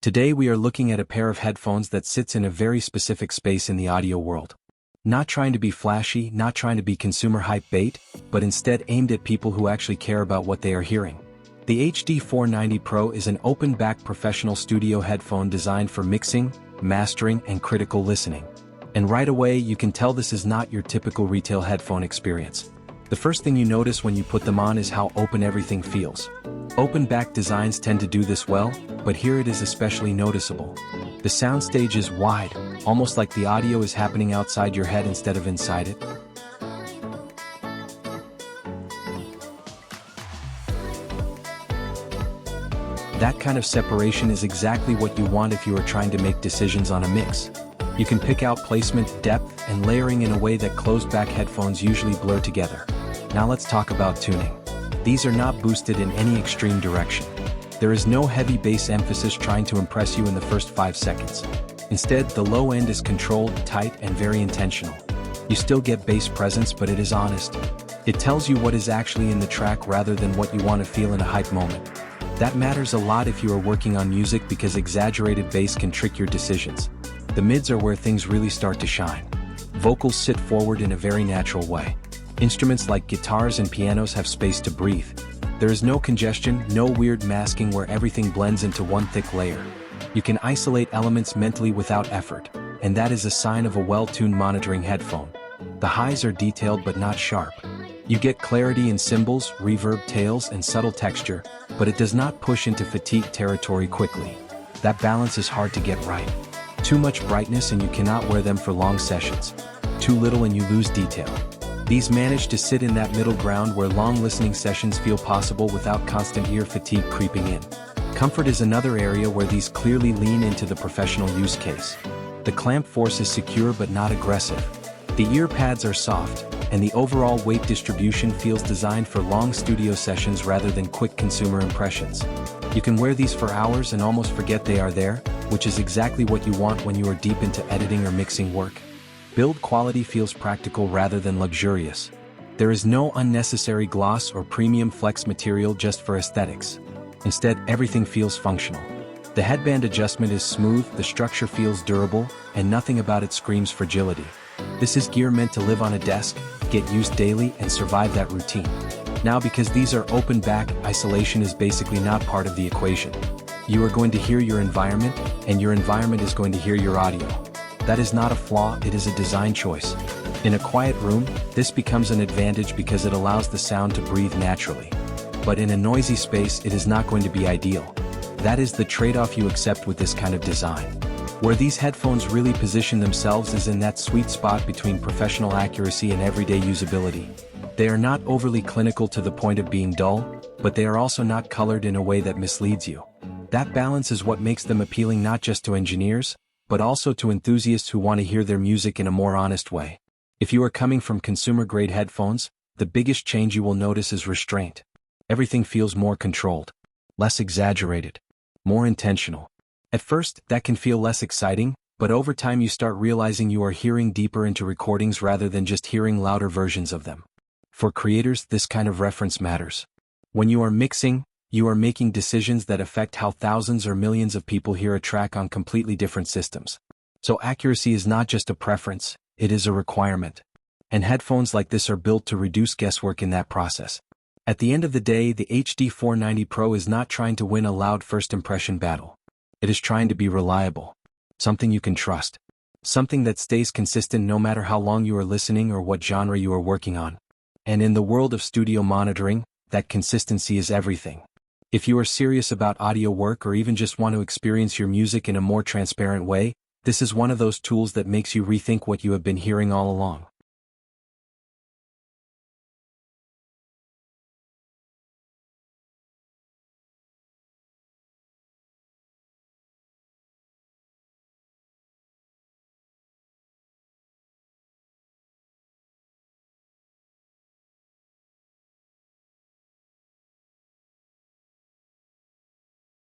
Today we are looking at a pair of headphones that sits in a very specific space in the audio world. Not trying to be flashy, not trying to be consumer hype bait, but instead aimed at people who actually care about what they are hearing. The HD 490 Pro is an open-back professional studio headphone designed for mixing, mastering, and critical listening. And right away you can tell this is not your typical retail headphone experience. The first thing you notice when you put them on is how open everything feels. Open-back designs tend to do this well, but here it is especially noticeable. The soundstage is wide, almost like the audio is happening outside your head instead of inside it. That kind of separation is exactly what you want if you are trying to make decisions on a mix. You can pick out placement, depth, and layering in a way that closed-back headphones usually blur together. Now let's talk about tuning. These are not boosted in any extreme direction. There is no heavy bass emphasis trying to impress you in the first 5 seconds. Instead, the low end is controlled, tight, and very intentional. You still get bass presence, but it is honest. It tells you what is actually in the track rather than what you want to feel in a hype moment. That matters a lot if you are working on music because exaggerated bass can trick your decisions. The mids are where things really start to shine. Vocals sit forward in a very natural way. Instruments like guitars and pianos have space to breathe. There is no congestion, no weird masking where everything blends into one thick layer. You can isolate elements mentally without effort, and that is a sign of a well-tuned monitoring headphone. The highs are detailed but not sharp. You get clarity in cymbals, reverb, tails, and subtle texture, but it does not push into fatigue territory quickly. That balance is hard to get right. Too much brightness and you cannot wear them for long sessions. Too little and you lose detail. These manage to sit in that middle ground where long listening sessions feel possible without constant ear fatigue creeping in. Comfort is another area where these clearly lean into the professional use case. The clamp force is secure but not aggressive. The ear pads are soft, and the overall weight distribution feels designed for long studio sessions rather than quick consumer impressions. You can wear these for hours and almost forget they are there, which is exactly what you want when you are deep into editing or mixing work. Build quality feels practical rather than luxurious. There is no unnecessary gloss or premium flex material just for aesthetics. Instead, everything feels functional. The headband adjustment is smooth, the structure feels durable, and nothing about it screams fragility. This is gear meant to live on a desk, get used daily, and survive that routine. Now, because these are open back, isolation is basically not part of the equation. You are going to hear your environment, and your environment is going to hear your audio. That is not a flaw, it is a design choice. In a quiet room, this becomes an advantage because it allows the sound to breathe naturally. But in a noisy space, it is not going to be ideal. That is the trade-off you accept with this kind of design. Where these headphones really position themselves is in that sweet spot between professional accuracy and everyday usability. They are not overly clinical to the point of being dull, but they are also not colored in a way that misleads you. That balance is what makes them appealing not just to engineers, but also to enthusiasts who want to hear their music in a more honest way. If you are coming from consumer-grade headphones, the biggest change you will notice is restraint. Everything feels more controlled, less exaggerated, more intentional. At first, that can feel less exciting, but over time you start realizing you are hearing deeper into recordings rather than just hearing louder versions of them. For creators, this kind of reference matters. When you are mixing, you are making decisions that affect how thousands or millions of people hear a track on completely different systems. So accuracy is not just a preference, it is a requirement. And headphones like this are built to reduce guesswork in that process. At the end of the day, the HD 490 Pro is not trying to win a loud first impression battle. It is trying to be reliable. Something you can trust. Something that stays consistent no matter how long you are listening or what genre you are working on. And in the world of studio monitoring, that consistency is everything. If you are serious about audio work or even just want to experience your music in a more transparent way, this is one of those tools that makes you rethink what you have been hearing all along.